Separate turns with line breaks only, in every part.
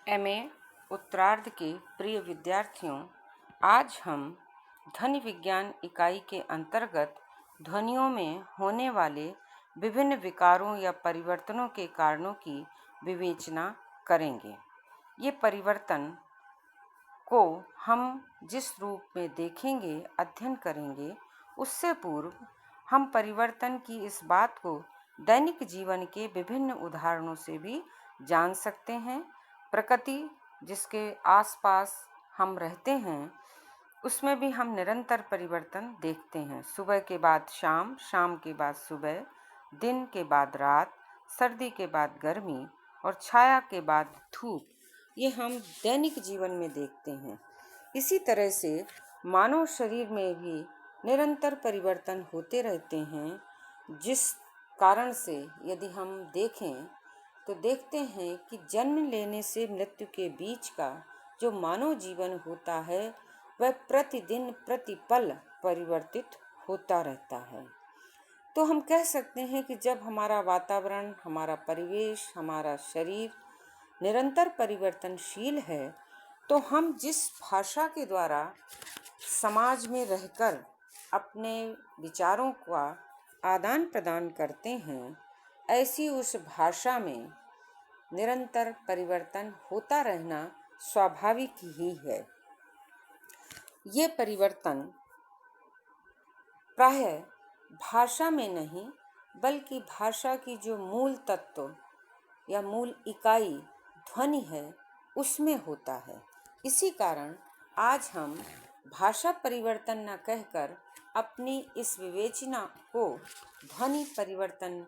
MA उत्तरार्ध के प्रिय विद्यार्थियों, आज हम ध्वनि विज्ञान इकाई के अंतर्गत ध्वनियों में होने वाले विभिन्न विकारों या परिवर्तनों के कारणों की विवेचना करेंगे। ये परिवर्तन को हम जिस रूप में देखेंगे, अध्ययन करेंगे, उससे पूर्व हम परिवर्तन की इस बात को दैनिक जीवन के विभिन्न उदाहरणों से भी जान सकते हैं। प्रकृति जिसके आसपास हम रहते हैं, उसमें भी हम निरंतर परिवर्तन देखते हैं। सुबह के बाद शाम, शाम के बाद सुबह, दिन के बाद रात, सर्दी के बाद गर्मी और छाया के बाद धूप, ये हम दैनिक जीवन में देखते हैं। इसी तरह से मानव शरीर में भी निरंतर परिवर्तन होते रहते हैं, जिस कारण से यदि हम देखें तो देखते हैं कि जन्म लेने से मृत्यु के बीच का जो मानव जीवन होता है, वह प्रतिदिन प्रतिपल परिवर्तित होता रहता है। तो हम कह सकते हैं कि जब हमारा वातावरण, हमारा परिवेश, हमारा शरीर निरंतर परिवर्तनशील है, तो हम जिस भाषा के द्वारा समाज में रहकर अपने विचारों का आदान प्रदान करते हैं, ऐसी उस भाषा में निरंतर परिवर्तन होता रहना स्वाभाविक ही है। ये परिवर्तन प्रायः भाषा में नहीं, बल्कि भाषा की जो मूल तत्व या मूल इकाई ध्वनि है, उसमें होता है। इसी कारण आज हम भाषा परिवर्तन न कहकर अपनी इस विवेचना को ध्वनि परिवर्तन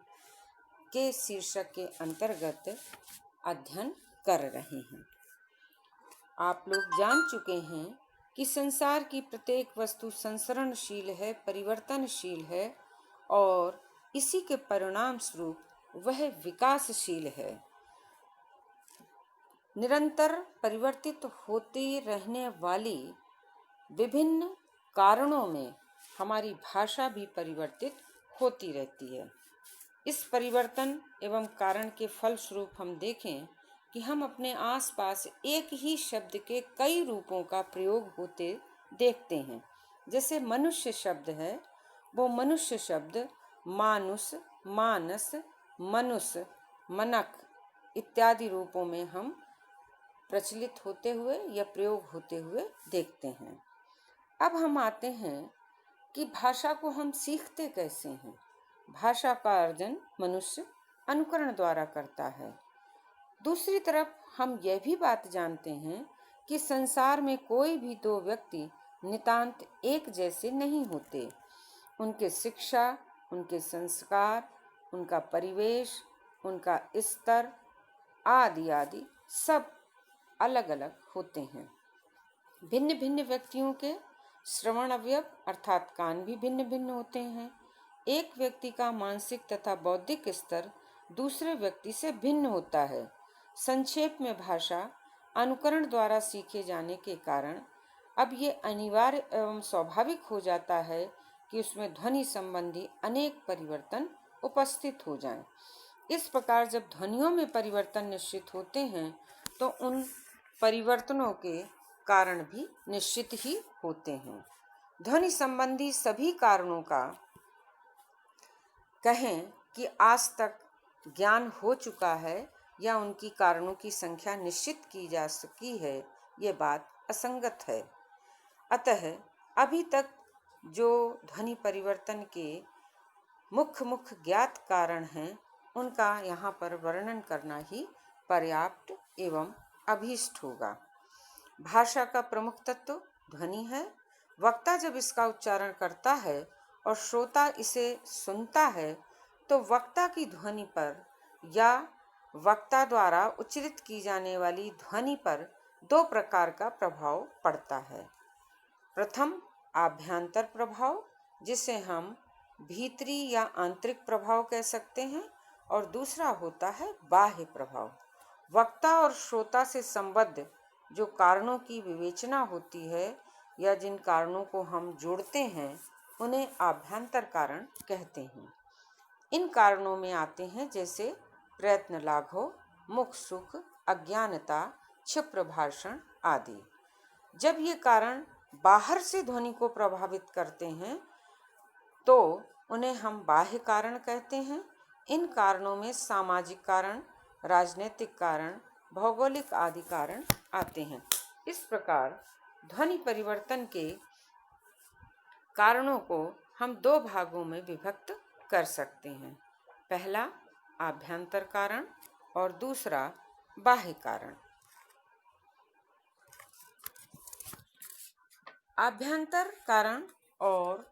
के शीर्षक के अंतर्गत अध्ययन कर रहे हैं। आप लोग जान चुके हैं कि संसार की प्रत्येक वस्तु संसरणशील है, परिवर्तनशील है और इसी के परिणाम स्वरूप वह विकासशील है। निरंतर परिवर्तित होती रहने वाली विभिन्न कारणों में हमारी भाषा भी परिवर्तित होती रहती है। इस परिवर्तन एवं कारण के फलस्वरूप हम देखें कि हम अपने आसपास एक ही शब्द के कई रूपों का प्रयोग होते देखते हैं। जैसे मनुष्य शब्द है, वो मनुष्य शब्द मानुष, मानस, मनुष्य, मनक इत्यादि रूपों में हम प्रचलित होते हुए या प्रयोग होते हुए देखते हैं। अब हम आते हैं कि भाषा को हम सीखते कैसे हैं। भाषा का अर्जन मनुष्य अनुकरण द्वारा करता है। दूसरी तरफ हम यह भी बात जानते हैं कि संसार में कोई भी दो व्यक्ति नितांत एक जैसे नहीं होते। उनके शिक्षा, उनके संस्कार, उनका परिवेश, उनका स्तर आदि आदि सब अलग अलग होते हैं। भिन्न भिन्न व्यक्तियों के श्रवण अवयव अर्थात कान भी भिन्न भिन्न होते हैं। एक व्यक्ति का मानसिक तथा बौद्धिक स्तर दूसरे व्यक्ति से भिन्न होता है। संक्षेप में भाषा अनुकरण द्वारा सीखे जाने के कारण अब ये अनिवार्य एवं स्वाभाविक हो जाता है कि उसमें ध्वनि संबंधी अनेक परिवर्तन उपस्थित हो जाएं। इस प्रकार जब ध्वनियों में परिवर्तन निश्चित होते हैं, तो उन परिवर्तनों के कारण भी निश्चित ही होते हैं। ध्वनि संबंधी सभी कारणों का कहें कि आज तक ज्ञान हो चुका है या उनकी कारणों की संख्या निश्चित की जा सकी है, ये बात असंगत है। अतः अभी तक जो ध्वनि परिवर्तन के मुख्य ज्ञात कारण हैं, उनका यहाँ पर वर्णन करना ही पर्याप्त एवं अभीष्ट होगा। भाषा का प्रमुख तत्व ध्वनि है। वक्ता जब इसका उच्चारण करता है और श्रोता इसे सुनता है, तो वक्ता की ध्वनि पर या वक्ता द्वारा उच्चारित की जाने वाली ध्वनि पर दो प्रकार का प्रभाव पड़ता है। प्रथम आभ्यंतर प्रभाव, जिसे हम भीतरी या आंतरिक प्रभाव कह सकते हैं, और दूसरा होता है बाह्य प्रभाव। वक्ता और श्रोता से संबद्ध जो कारणों की विवेचना होती है या जिन कारणों को हम जोड़ते हैं, उन्हें आभ्यंतर कारण कहते हैं। इन कारणों में आते हैं जैसे प्रयत्न लाघव, मुख सुख, अज्ञानता, क्षिप्र भाषण आदि। जब ये कारण बाहर से ध्वनि को प्रभावित करते हैं तो उन्हें हम बाह्य कारण कहते हैं। इन कारणों में सामाजिक कारण, राजनीतिक कारण, भौगोलिक आदि कारण आते हैं। इस प्रकार ध्वनि परिवर्तन के कारणों को हम दो भागों में विभक्त कर सकते हैं। पहला आभ्यंतर कारण और दूसरा बाह्य कारण। आभ्यंतर कारण और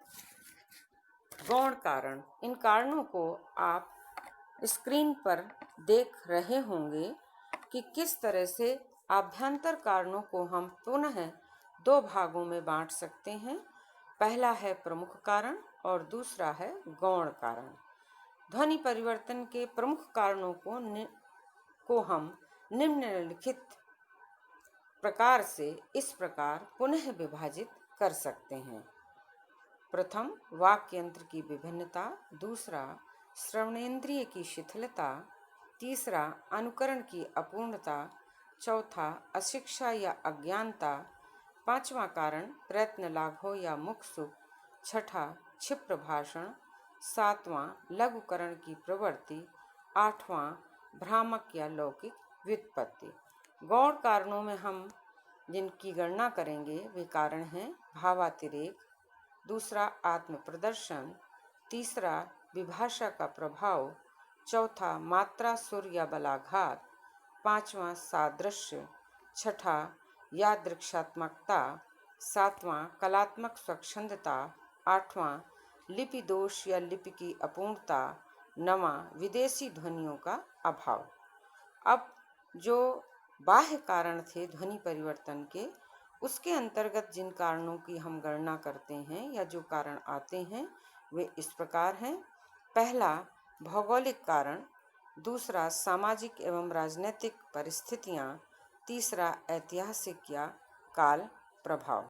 गौण कारण, इन कारणों को आप स्क्रीन पर देख रहे होंगे कि किस तरह से आभ्यंतर कारणों को हम पुनः दो भागों में बांट सकते हैं। पहला है प्रमुख कारण और दूसरा है गौण कारण। ध्वनि परिवर्तन के प्रमुख कारणों को हम निम्नलिखित प्रकार से इस प्रकार पुनः विभाजित कर सकते हैं। प्रथम वाक्य यंत्र की विभिन्नता, दूसरा श्रवणेंद्रिय की शिथिलता, तीसरा अनुकरण की अपूर्णता, चौथा अशिक्षा या अज्ञानता, पांचवा कारण प्रयत्न लाघव या मुख सुख, छठा क्षिप्र भाषण, सातवां लघुकरण की प्रवृत्ति, आठवां भ्रामक या लौकिक व्युत्पत्ति। गौण कारणों में हम जिनकी गणना करेंगे वे कारण हैं भावातिरेक, दूसरा आत्म प्रदर्शन, तीसरा विभाषा का प्रभाव, चौथा मात्रा सुर या बलाघात, पांचवा सादृश्य, छठा यादृक्षात्मकता, सातवां कलात्मक स्वच्छंदता, आठवां लिपि दोष या लिपि की अपूर्णता, नवां विदेशी ध्वनियों का अभाव। अब जो बाह्य कारण थे ध्वनि परिवर्तन के, उसके अंतर्गत जिन कारणों की हम गणना करते हैं या जो कारण आते हैं वे इस प्रकार हैं। पहला भौगोलिक कारण, दूसरा सामाजिक एवं राजनीतिक परिस्थितियां, तीसरा ऐतिहासिक या काल प्रभाव।